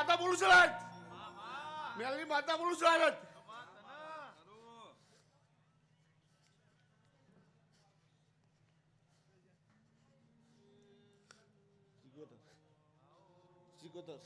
માતા બોલું છું આજ. મેલની માતા બોલું છું આજ. સિકોતર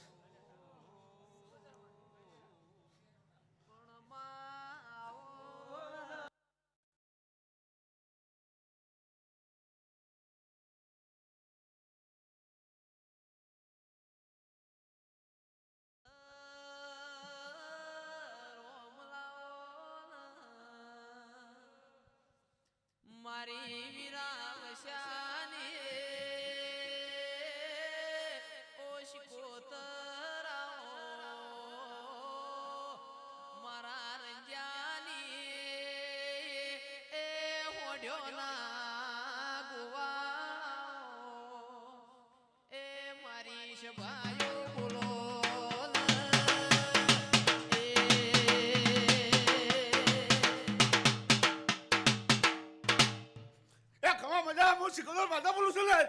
મારી વિરાવશાની ઓશકોતરાઓ મારા રંજાની એ હોડ્યોના ગુવાઓ એ મારી સભાયો બોલો મજા હું સિકોતર માતા બોલું છું આજ.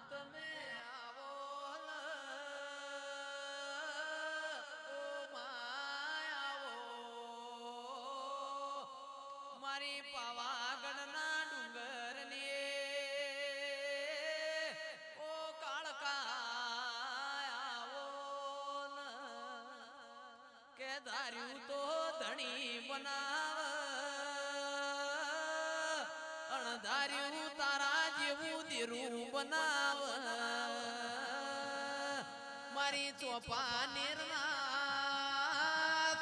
તમે આવો ઓ માયાવો મારી પાવાગઢના ડુંગરની ઓ કાળકાયાવો કે ધાર્યું તો ધણી બનાવ અણધાર્યું તારા જેવું દીરું બનાવ મારી ચોપાનેરના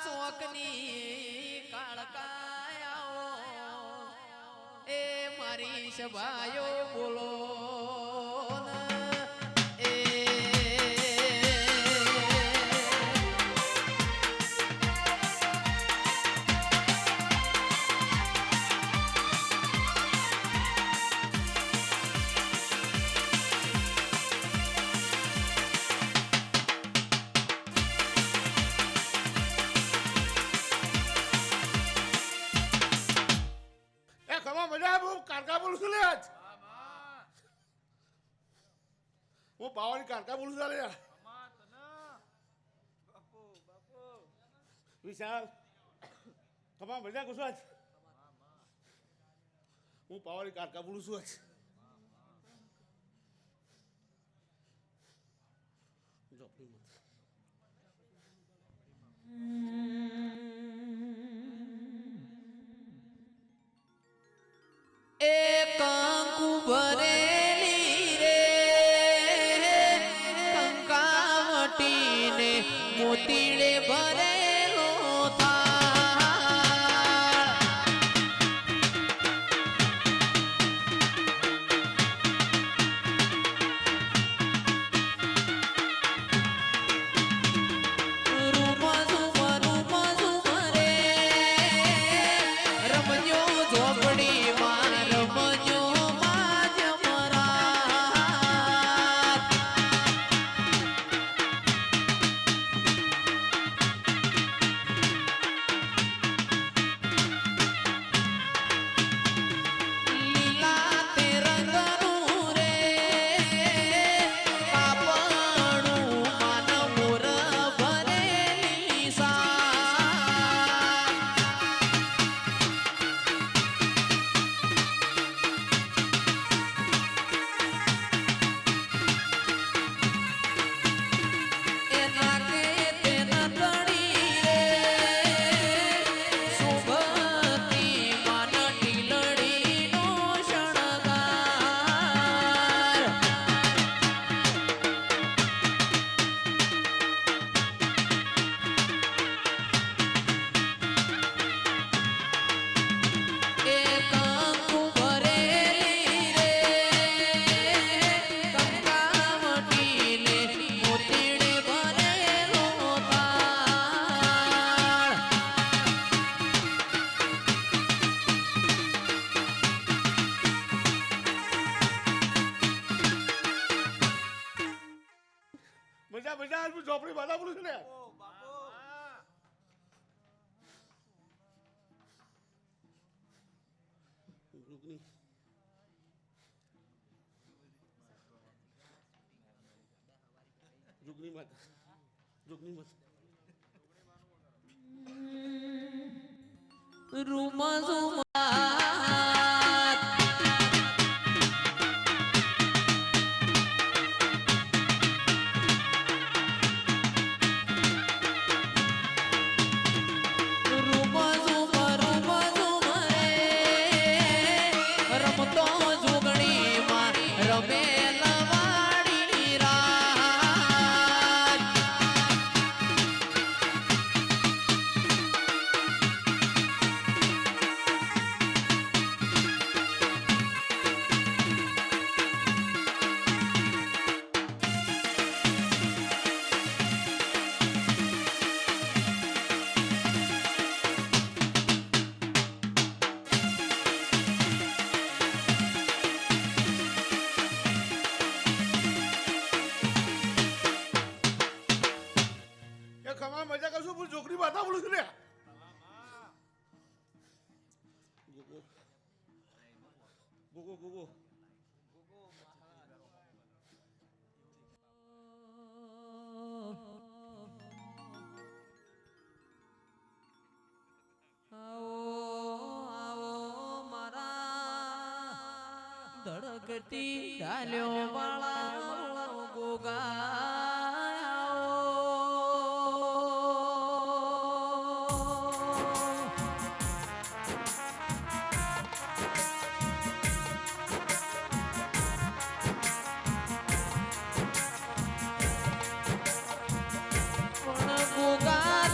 ચોકની કાળકાયાઓ એ મારી સભાયો બોલો મજા હું કારકા બોલું છું આજ. હું પાવાની કારકા બોલું છું લે. વિશાલ તમામ મજા કુછ આજ. હું પાવાની કારકા બોલું છું આજ. કંકુ ભરેલી રે કંકાવટીને મોતીડે ભરેલો થાળ રૂમ ઝુમ રે રમજો ઝોપડીમાં રમજો માજ મરાત લીલા તે રંગનું રે કાપડું માન મોર ભરેલી સાર એના કે તેના તણી રે સુભતી માન ટીલડીનો શણગાર એ કંકુ ભરેલી રે કંકાવટીને મોતીડે ભરેલો થાળ મજા મજા આજ હું ઝોપડી માતા બોલું છું ને. રૂકની રૂકની મત રૂકની મત રૂમા ઝુમા મજા કરશું પણ છોકરી માતા બોલું છું ને ગોગો ગોગો ધડકતી ડાલ્યો વાળા ગોગા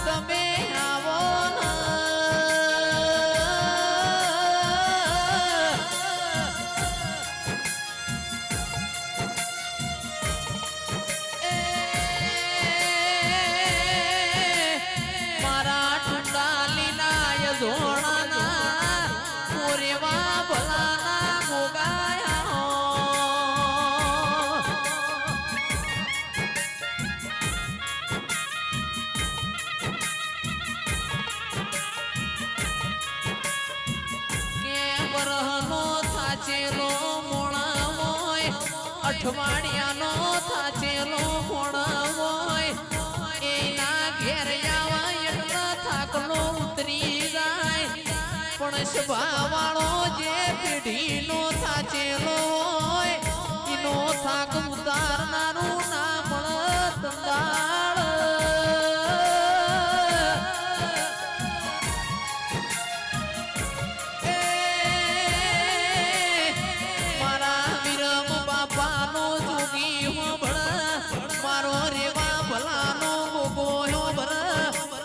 તમે આવો મારા ટુંડાલી ના ધોણાના મોરેવા ભલાના ગોગાયા થાચેલો મોણા હોય અઠવાડિયાનો થાચેલો મોણા હોય એના ઘેર આવા એટલો થાકલો ઉતરી જાય પણ સ્વભાવવાળો જે પેઢીનો થાચેલો હોય એનો થાક ઉતારનારું નામ તંદાળ બાપાનો જોગી હોબળ મારો રેવા ભલાનો ગોગો હોબળ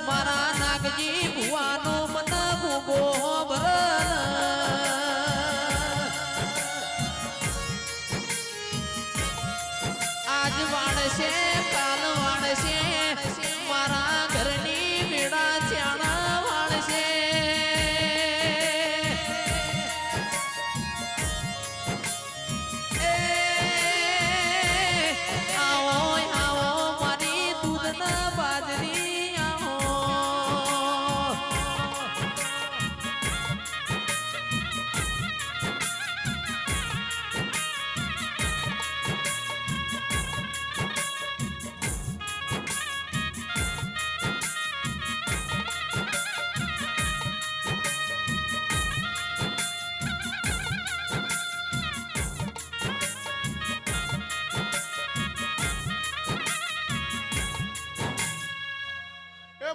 મારા નાગજી ભુવાનો મન ગોગો હોબળ આજ વાળશે કાલ વાળશે મારા ઘરની મેળા ચાણા વાળશે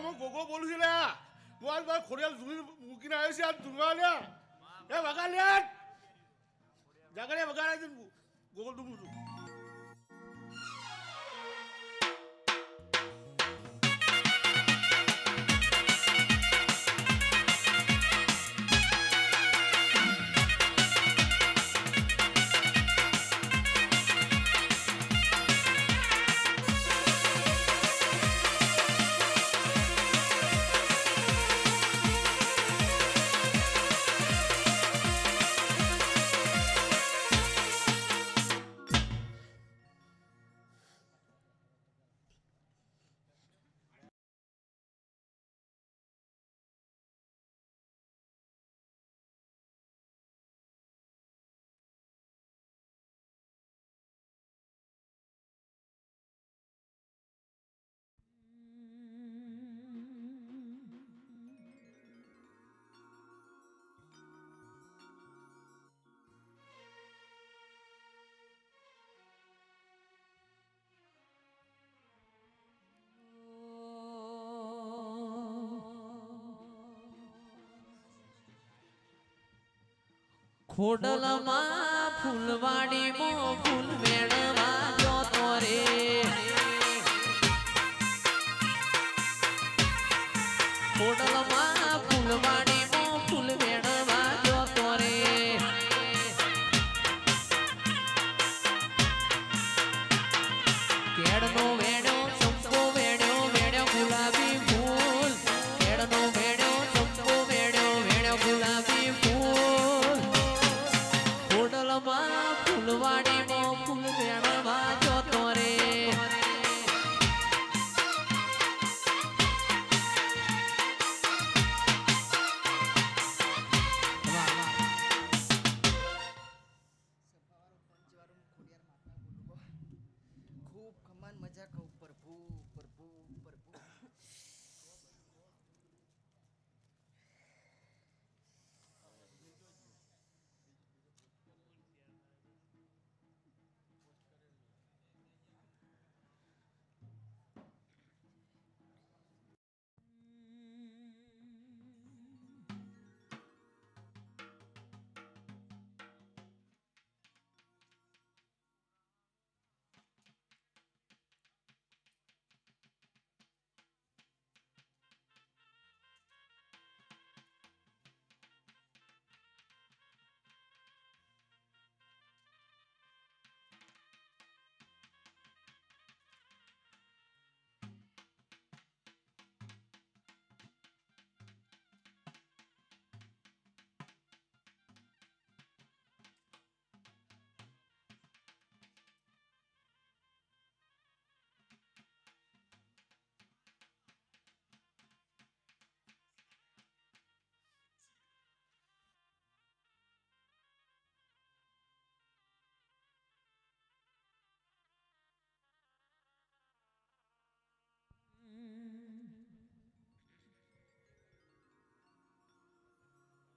હું ગોગો બોલું છું લ્યા હું આજ મારા ખોડિયાલ મૂકીને આવ્યો છે આ ધૂળવા લ્યા એ વગા લ્યા જાગડે વગાડે ગોગો ડૂબું છું ખોડલમાં ફૂલવાડીમાં ફૂલ મેળવા જોતો રે ખોડલમાં ફૂલવાડીમાં ફૂલ મેળવા જોતો રે કેળનો વેડો ચંપો વેડ્યો વેડ્યો ગુલાબી ફૂલ કેળનો વેડો ચંપો વેડ્યો વેડ્યો ગુલાબી ફૂલ ખોડલમાં ફૂલવાડીમાં ફૂલ વેણવા જોતો રે ખૂબ કમાન મજા કહું પ્રભુ પ્રભુ પ્રભુ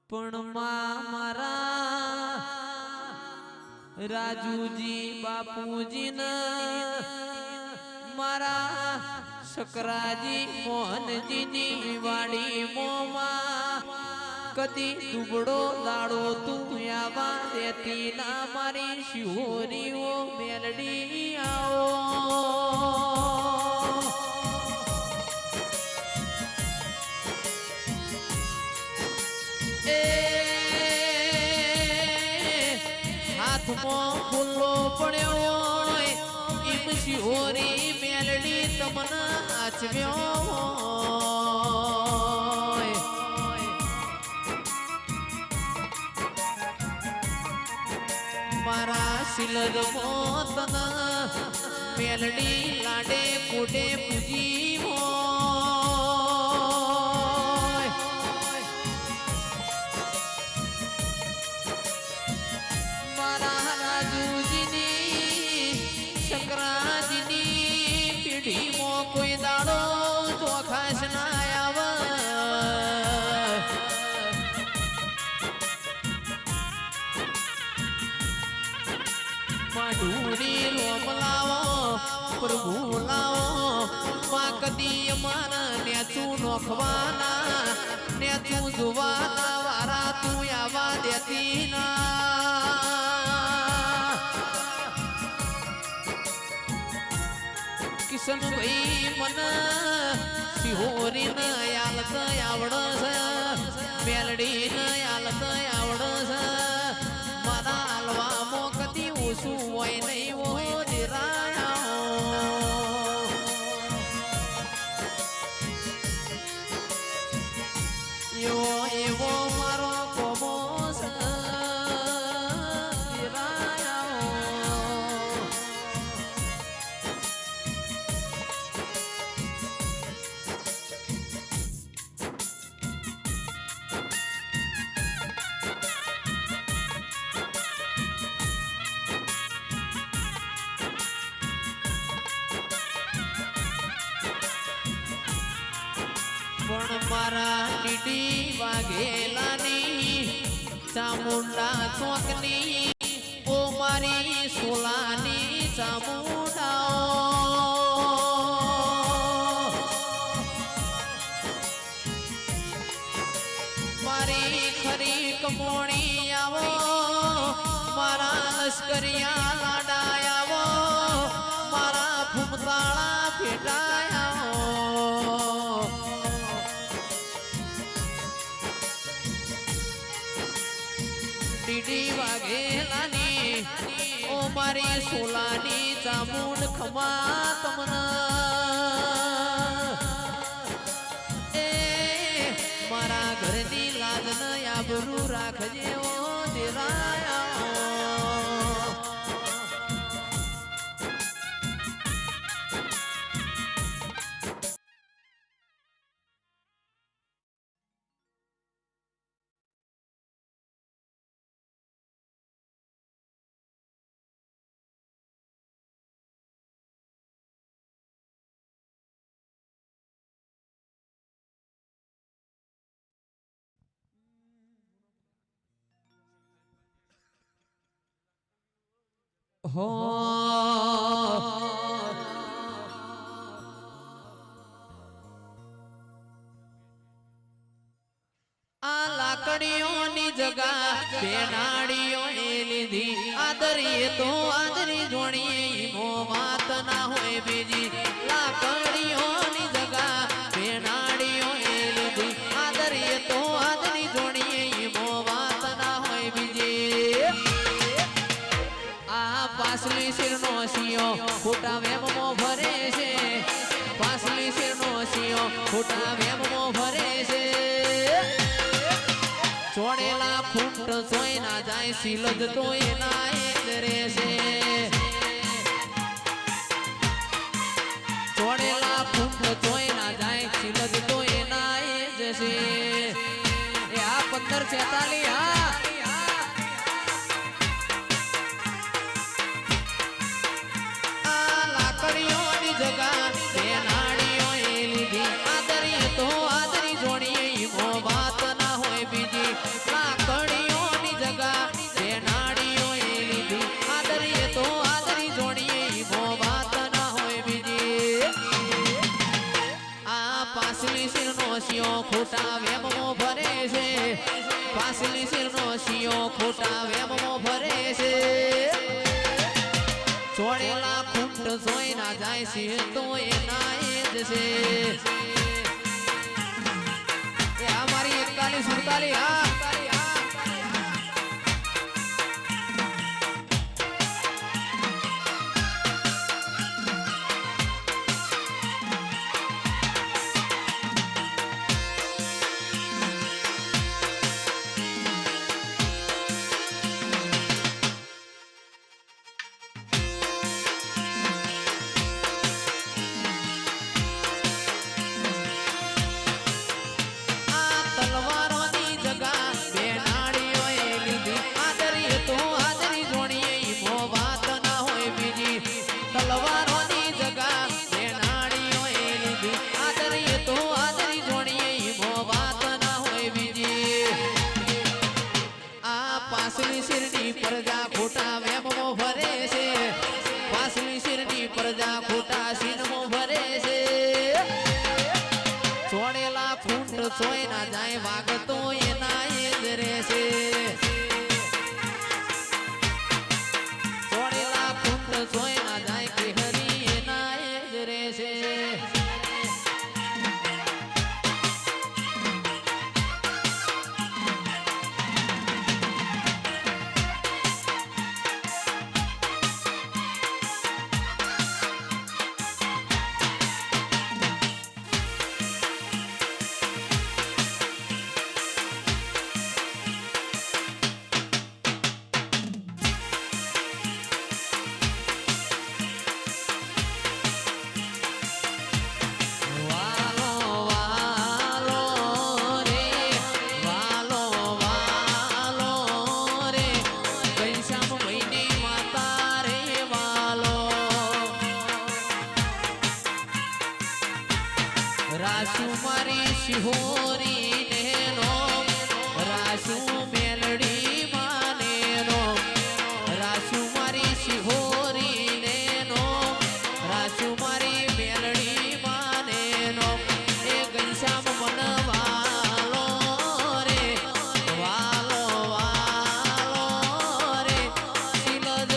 પણ મારા રાજુજી બાપુજીને મારા શકરાજી મોહનજીની વાડી મોમાં કદી દુબળો દાડો તું આવા દેતી ના મારી શિહોરીઓ મેલડી આવો હાથમાં ફૂલો પડ્યો ઈમ શિહોરી મેલડી તમને આચવ્યો મારા શિલદ મોતન મેલડી લાડે ફૂડે પૂજી કોઈ દાડો ચોખાશ ના આવે માઢુડી લોમ લાવો પ્રભુ લાવો માં કદી મારા નેચું નોખવાના નેચું જોવાના વારા તું આવા દેતી ના કિશન ભાઈ મને શિહોરી ન આલત આવડ છે મેલડી ન આલત આવડ છે મારા હાલવામાં કદી ઓછું હોય નહીં ઓ નિરાયા એવો એવો મારો કોમો છે પણ મારા ડીડી વાઘેલાની ચામુંડા ચોકની ઓ મારી સોલાની ચામુંડા મારી ખરી કમોણી આવો લશ્કરિયા લાડાયાવો મારા ફૂમતાળા ફેટાયાવો ડીડી વાઘેલાની ઓ મારી સોલાની ચામુંડ ખમા તમના એ મારા ઘરની લાજ ન આબરૂ રાખજે ઓ દેરાયા હો આ લાકડીઓની જગા બેનાડીઓએ લીધી આદરીએ તો આદરી જોણીએ મો વાત ના હોય બીજી લાકડીઓની જગા બેનાડીઓએ લીધી આદરીએ તો આદરી જોણીએ મો વાત ના હોય બીજી આ પાસલી શિરનો સિયો ખોટા વેમમાં ભરે છે પાસલી શિરનો સિયો ખોટા વેમમાં ભરે છે ચોડેલા ખૂંટ સોય ના જાય સિલજ તો એના એ જ રહેશે ચોડેલા ખૂંટ સોય ના જાય સિલજ તો એના એ જ છે એ આ 1546 હા જગા બેનાડીઓએ લીધી આદરી તો આદરી જોડીએ મો વાત ના હોય બીજી લાકડીઓની જગા બેનાડીઓએ લીધી આદરી તો આદરી જોડીએ મો વાત ના હોય બીજી આ પાસલી શિરનો સિયો ખોટા વેમમાં ભરે છે પાસલી શિરનો સિયો ખોટા વેમમાં ભરે છે ચોડેલા ખૂંટ સોય ના જાય સિંહ તો એના એ જ છે એ આ મારી 41 હા પાસલી શિરની પ્રજા ખોટા વેમો ભરે છે પાસલી શિરની પ્રજા ખોટા સિનમો ભરે છે ચોડેલા ખૂંટ સોય ના જાય વાગતો એના એ જ રહેશે ચોડેલા ખૂંટ સોય ના જાય કે હરી એના એ જ રહેશે રાસુ મારી શિહોરી નેનો રાસુ મેલડી માનેનો રાસુ મારી શિહોરી નેનો રાસુ મારી મેલડી માનેનો એ ઘનશ્યામ મન વાલો રે વાલો વાલો રે શિલજ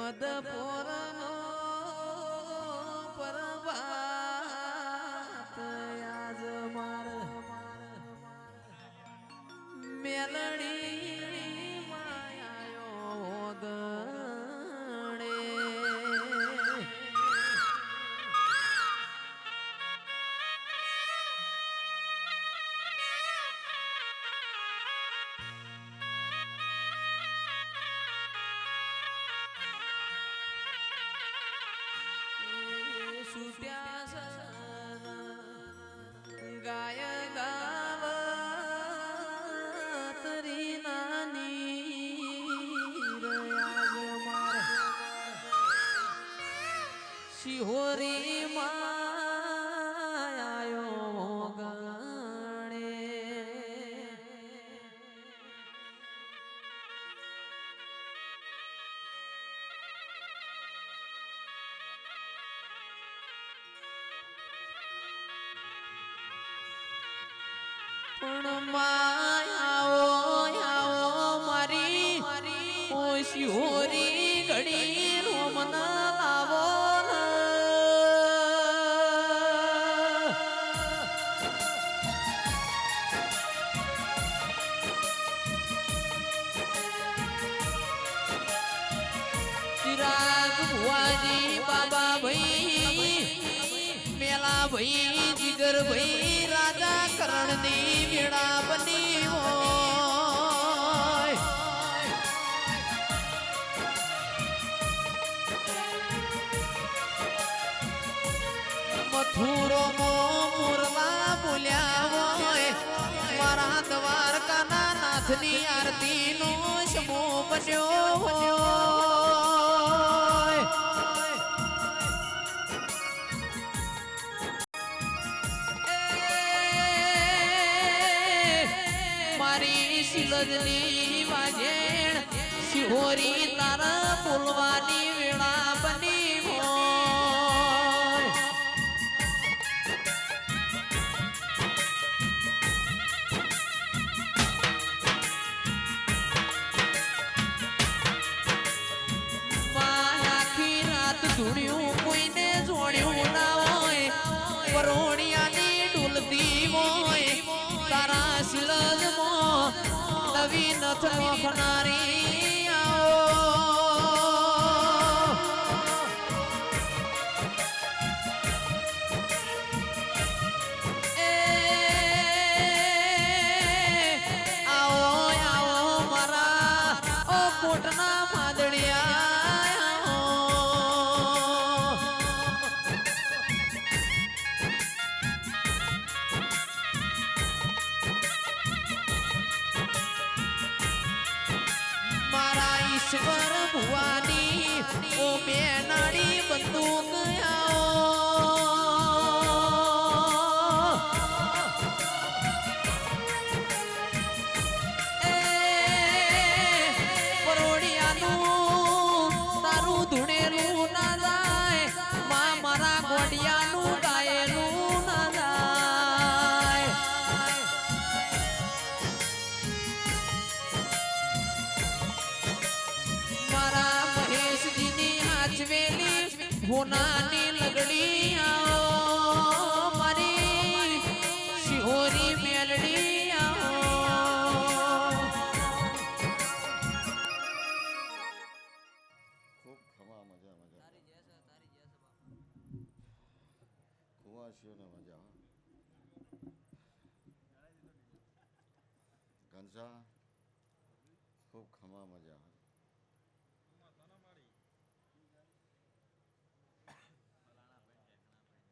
મદપોરનો પરભાત આજ માર મેલડી માયાયો ગણે ગાય ગાવ તરી નાની શિહોરી માયો ગણે પણ માયાઓ મારી ઓ શિહોરી ઘડી રોમના લાવો ચિરાગ ભુવાજી બાબા ભાઈ મેલા ભાઈ જીગર ભાઈ રાજા કરણની મેળા બની હોય મથુરો મુરલા બોલ્યા હોય મારા દ્વારકાના નાથની આરતી નો સમૂહ બન્યો હોય શિલજની વાજેણ શિહોરી તારા બોલવાની વેળા બની હોય આખી રાત ધૂણ્યું કોઈને જોડ્યું ના હોય પરોણિયાની ડુલતી હોય તારા શિલજમાં નવી નથ નોખનારી આવો આવો મારા ઓ કોટના માદડિયા ઈશ્વર ભુવાની ઓ બેનાડી બંદૂક પરોડિયાનું તારું ધૂણેલું ના જાય મારા ગોડિયાનું ગાયેલું ના જાય મારા મહેશજીની હાચવેલી હોનાની લગડી આવો મારી શિહોરી મેલડી આવો ખૂબ ખમા મજા મજા કુવાસીઓને મજા ઘનસા ખૂબ ખમા મજા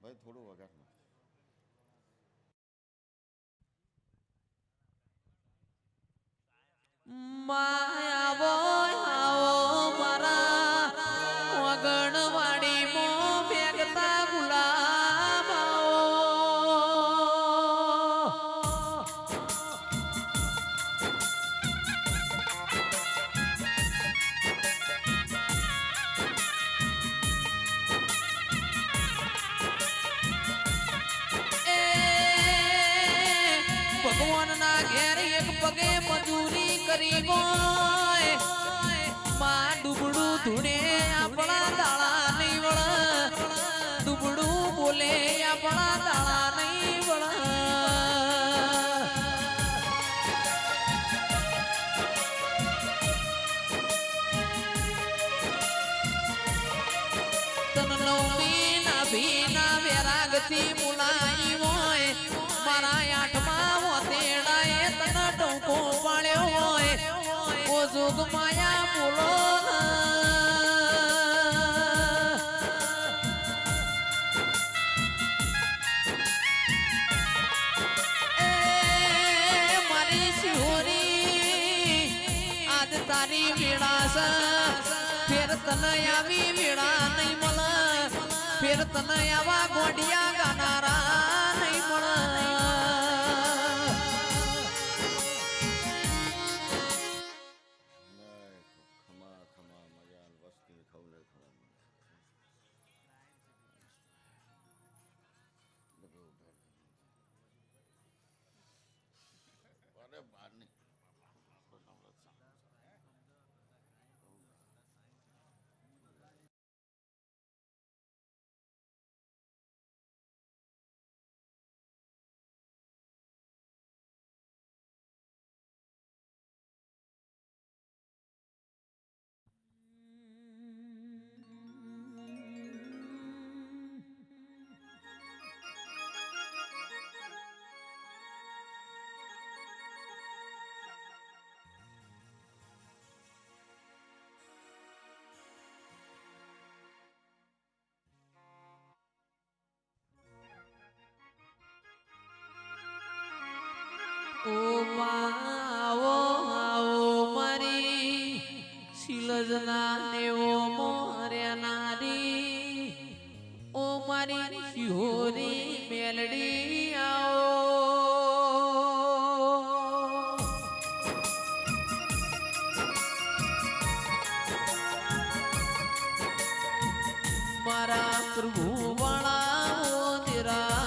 ભાઈ થોડું વગાડ નાખ માયાવો આવો મારા વગણવાડી મો મેઘતા ગુલાબ ભગવાનના ઘેર એક પગે મજૂરી કરી ગોય માં ડુબડું ધૂણે ભીના વેરાગથી મુલાઈ હોય મારા આઠમા વતેડાએ તને ટોકો પાડ્યો હોય ઓ જોગ માયા બોલો મારી શિહોરી આજ તારી વેળાસ ફેર તને આવી વેળા નહીં મળે ફેર તને આવા ગોડિયા ગાનારા નહીં મળે નહીં, ખમા ખમા મજા વસ્તી ખવલે ખવલે બધું અરે બહાર નહીં ઓ આવો આવો મારી શિલજના ને ઓ મોર્યા નારી ઓ મારી શિહોરી મેલડી આવો મારા પ્રભુ વાળા નિરા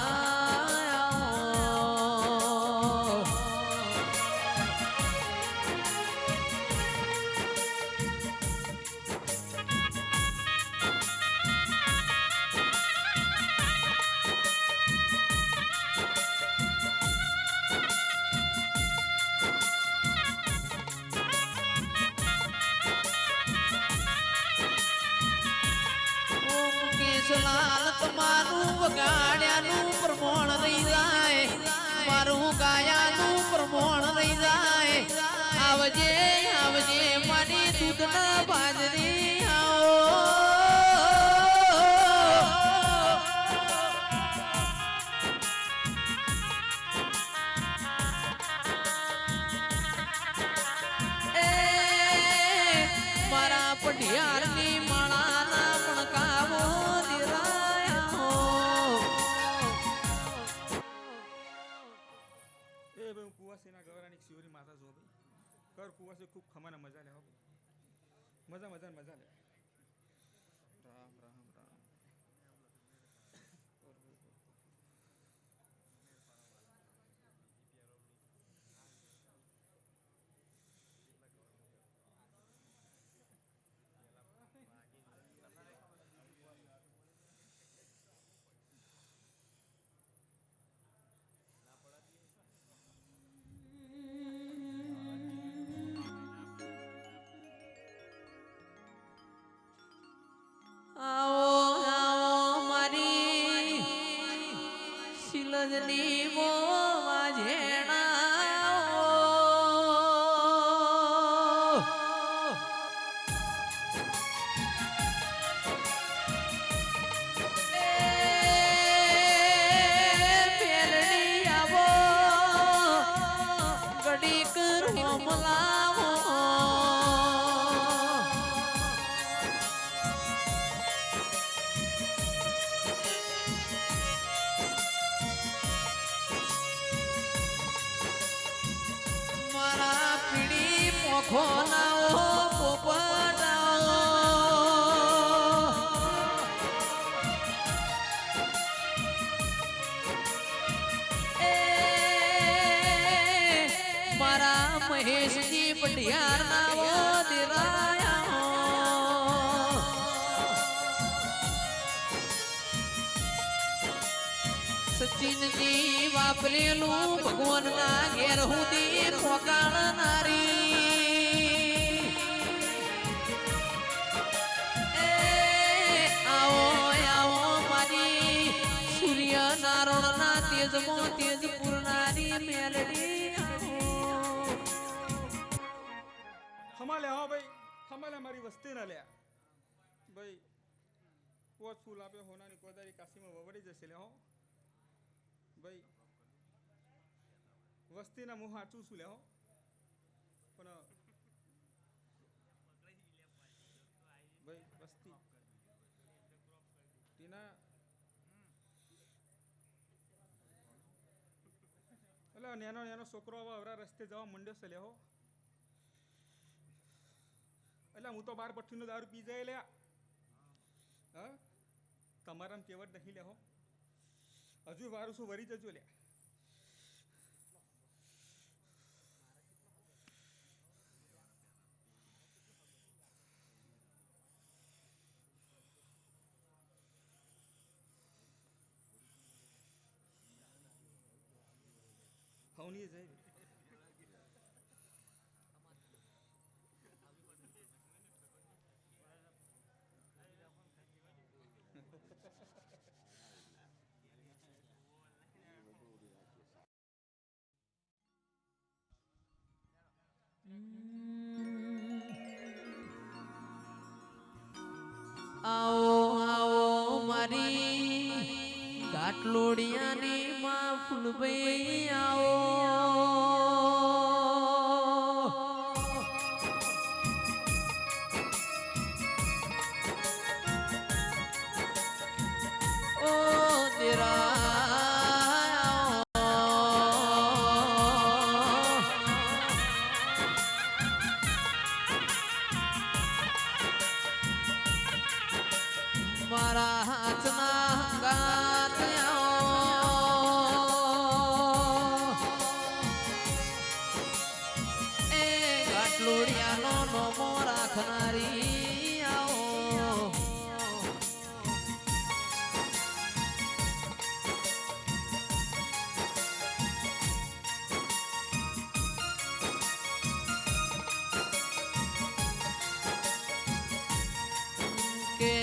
લાલ તમારું વગાડ્યાનું પ્રમાણ રહી જાય મારું ગાયાનું પ્રમાણ રહી જાય આવજે આવજે મારી દૂધના બાજરી આવો મારા પઢિયારની માળાના પણકાવો કુવાસીના ગવરાની શિવરી માતા જો ભાઈ કર કુવાસી ખૂબ ખમાના મજા લે મજા મજા મજા લે રામ રામ રામ આવો આવો મારી શિલજની મોવા ઝેણા મેલડી આવો ગડીક રોમલાવો ખોનાઓ પોપટાઓ મારા મહેશજી પઢિયારના દિરાયા સચિનજી વાપરેલું ભગવાનના ઘેર સુધી પોકાળનારી આવો આવો મારી ભાઈ ખમાલે મારી વસ્તી ના લ્યા ભાઈ પોચ ફૂલ આપ્યો હોનાની કોદારી કાશીમાં વવડી જશે લે હો ભાઈ વસ્તીના મું હાચું છું લે હો પણ ભાઈ વસ્તી ટીના એટલે નેનો છોકરો હવે અવરા રસ્તે જવા મંડ્યો છે લે હો એટલે હું તો 12 પઠ્ઠીનો દારૂ પી જાય લ્યા હા તમારામાં કેવડ નહીં લે હો હજુ વારું શું વરી જજો લ્યા હવની જાય આવો આવો મારી ઘાટલોડિયાની માં ફૂલભાઈ આવો ઓ તેરા મારા હાથના ગાત એ ઘાટલોડિયાનો નોમો રાખનારી આવો કે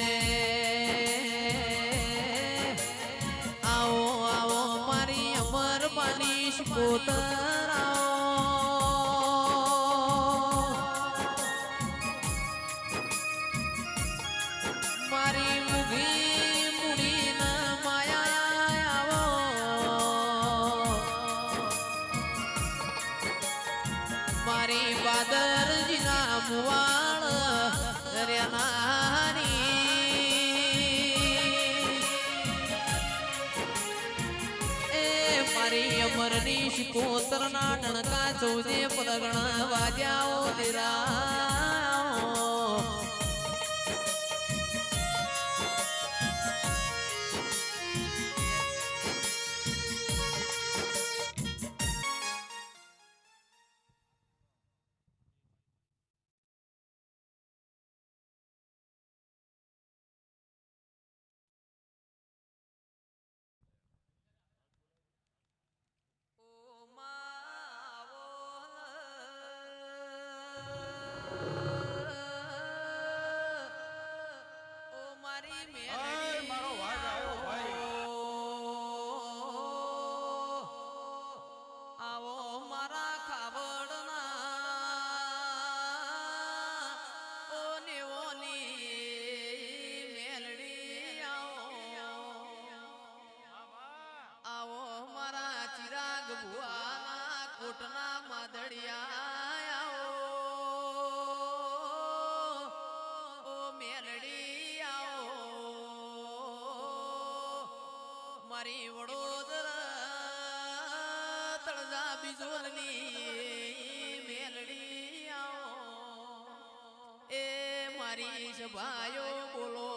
આવો આવો મારી અમર પાની શિકોતર મારી મુગી મુડી ના માયા આવો મારી બાદરજીના મુવાળ મારી અમરની શિકોતર ના ટણકા ચૌદે પદગણ વાજ્યાઓ દેરાઓ કોટના માદડિયા ઓ મેલડી આવો મારી વડોદરા તળજા બીજોલની મેલડી આવો એ મારી સભાયો બોલો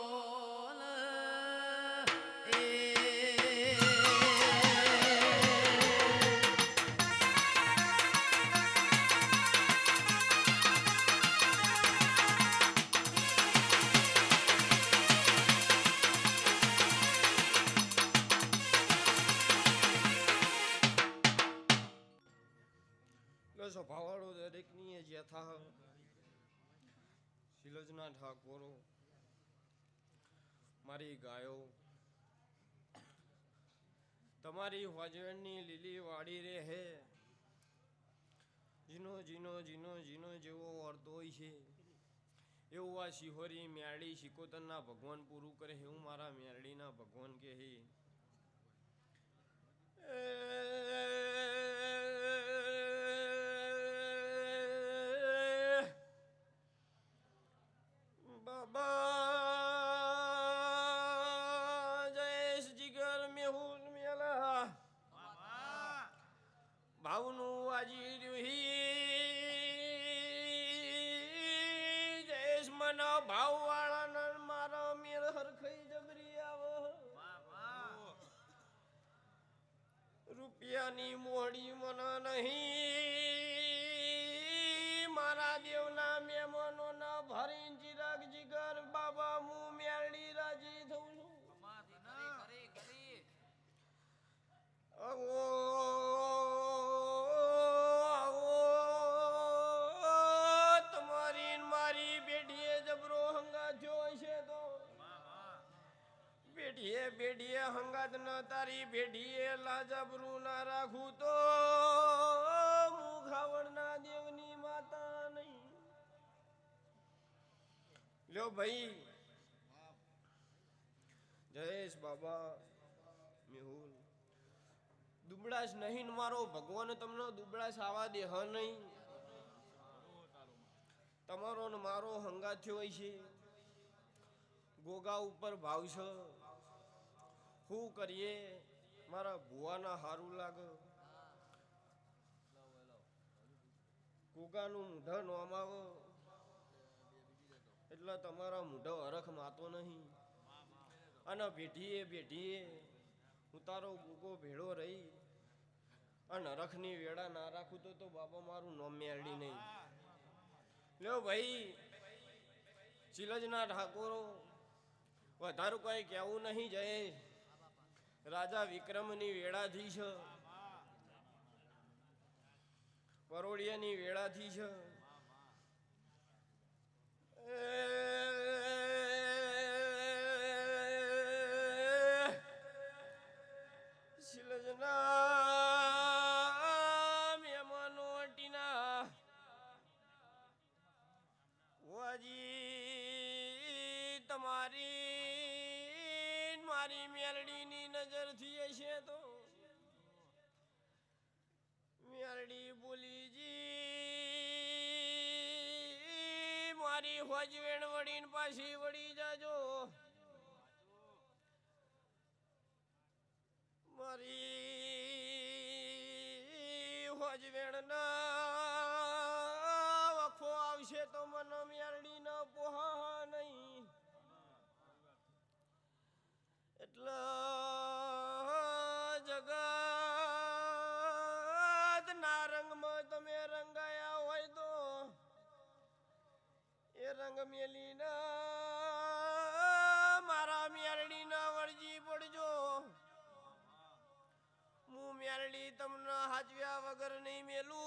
સ્વભાવવાળો દરેકની યથા શિલજના ઠાકોરો મારી ગાયો તમારી હોજવણની લીલી વાડી રે હે જીનો જીનો જીનો જીનો જેવો અર્ધોય છે એવું આ શિહોરી મેરડી શિકોતરના ભગવાન પૂરું કરે એવું મારા મેરડીના ભગવાન કે હે બાબા જયેશ જીગર મેહુલ મેલા ભાવનું વાજી રહ્યું જયેશ મના ભાવ વાળા મારા મેર હરખઈ જબરી આવો રૂપિયાની મોડી મને નહીં મારા દેવના મહેમાનોના ભરીને ચિરાગ જીગર બાબા હું મેરડી રાજી થઉં છું આવો આવો તમારી ને મારી બેટીએ જબરો હંગાત થયો છે તો બેટીએ બેટીએ હંગાત ન તારી બેટીએ લાજબરું ના રાખું તો હું ખાવડના દેવની માતા નહીં લ્યો ભાઈ જયેશ બાબા મેહુલ દુબળાશ નહીં ને મારો ભગવાન તમને દુબળાશ આવા દે હ નહીં તમારો ને મારો હંગાત થયો છે ગોગા ઉપર ભાવ છે શું કરીએ મારા ભુવાના હારું લાગે ગોગાનું મૂઢા નોમ આવે એટલે તમારા મૂઢો હરખ માતો નહીં અને બેઠીએ હું તારો ગોગો ભેળો રહી અને હરખની વેળા ના રાખું તો બાબા મારું નોમ મેળડી નહીં લ્યો ભાઈ ચિલજના ઠાકોરો વધારું કઈ કહેવું નહીં જયેશ રાજા વિક્રમની વેળાથી છે પરોડિયાની વેળાથી છે શિલજના મહેમાનો અટીના વાજી તમારી મારી મેલડીની નજરથી હશે તો મેલડી બોલીજી મારી હોજવેણ વળીને પાછી વળી જાજો મારી હોજવેણ ના વખો આવશે તો મને મેલડી ન પોહા નહીં એટલે જગત ના રંગમાં તમે રંગાયા હોય તો એ રંગ મેલી ના મારા મેરડી ના વળજી પડજો હું મેરડી તમને હાચવ્યા વગર નહીં મેલું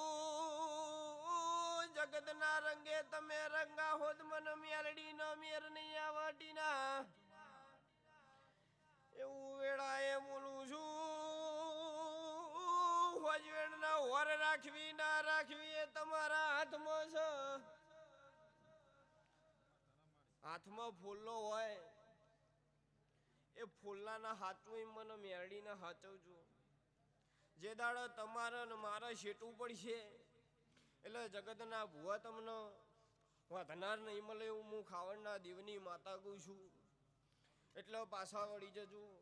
જગત ના રંગે તમે રંગા હોત મને મેરડી ના મેર નહીં આવટી ના એવું વેળાએ બોલું છું હોજવેણ ના હોર રાખવી ના રાખવી એ તમારા હાથમાં છે હાથમાં ફૂલો હોય એ ફૂલાના હાથમાં મને મેરડીને હાચવજો જે દાડો તમારા ને મારા શેટું પડશે એટલે જગતના ભુવા તમને વધનાર નહીં મળે એવું હું ખાવડના દેવની માતા કહું છું એટલે પાછા વળી જજો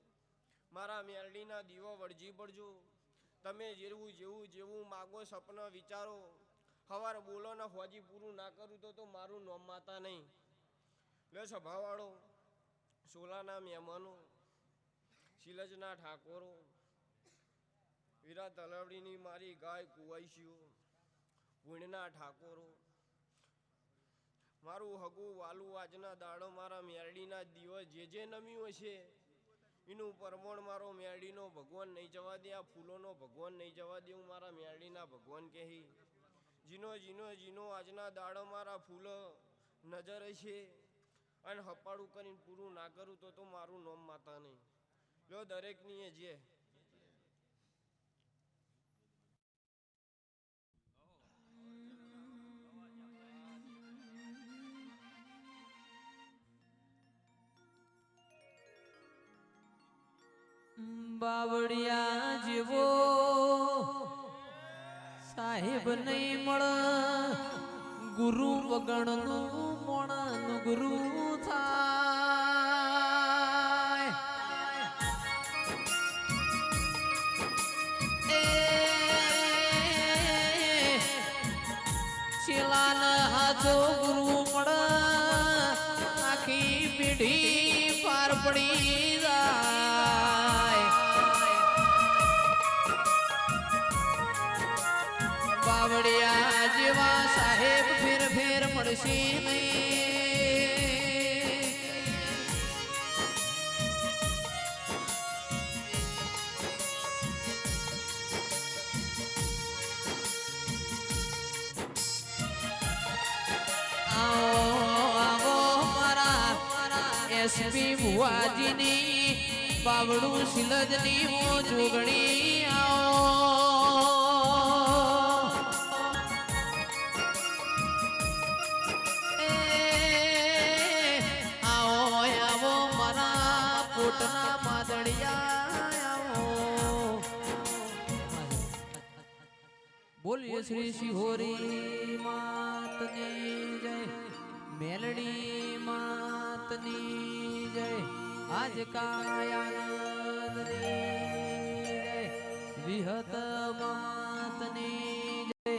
મારા મેરડીના દીવો વળજી પડજો તમે જેવું માગો સપના વિચારો સવાર બોલો ને હોજી પૂરું ના કરું તો મારું નોમ માતા નહીં લે સભાવાળો સોલાના મહેમાનો શિલજના ઠાકોરો વીરા તલવડીની મારી ગાય કુવાઈશીઓ પૂર્ણના ઠાકોરો મારું હગું વાલું આજના દાડો મારા મેરડીના દિવસ જે નમ્યું હશે એનું પરમણ મારો મેરડીનો ભગવાન નહીં જવા દે આ ફૂલોનો ભગવાન નહીં જવા દે હું મારા મેરડીના ભગવાન કહી જીનો આજના દાડો મારા ફૂલો નજર હશે અને હપાડું કરીને પૂરું ના કરું તો મારું નોમ માતા નહીં લો દરેકની એ જે બાવળિયા જેવો સાહેબ નહીં મળ ગુરુ વગણનું મોણનું ગુરુ થાય એ શિલાન હાથો ગુરુ મળ આખી પેઢી પાર પડી જાય બાવળિયા જેવા સાહેબ ફેર ફેર મળશે નહીં આવો મારા એસપી ભુવાજીની બાવળું શિલજની હો જોગણી આવો કોટના માદળિયા બોલીએ શ્રી શિહોરી માતની જય મેલડી માતની જય આજ કાયાનંદની જય વિહત માતની જય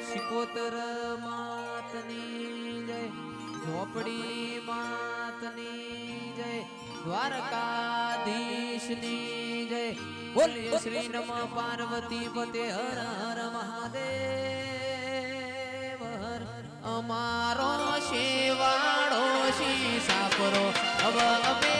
શિકોતર માતની જય ઝોપડી માતની જય દ્વારકાધીશની જય બોલીએ શ્રી નમ પાર્વતી પતે હર હર મહાદેવ હર અમારો શેવાળો શી સાપરો હવે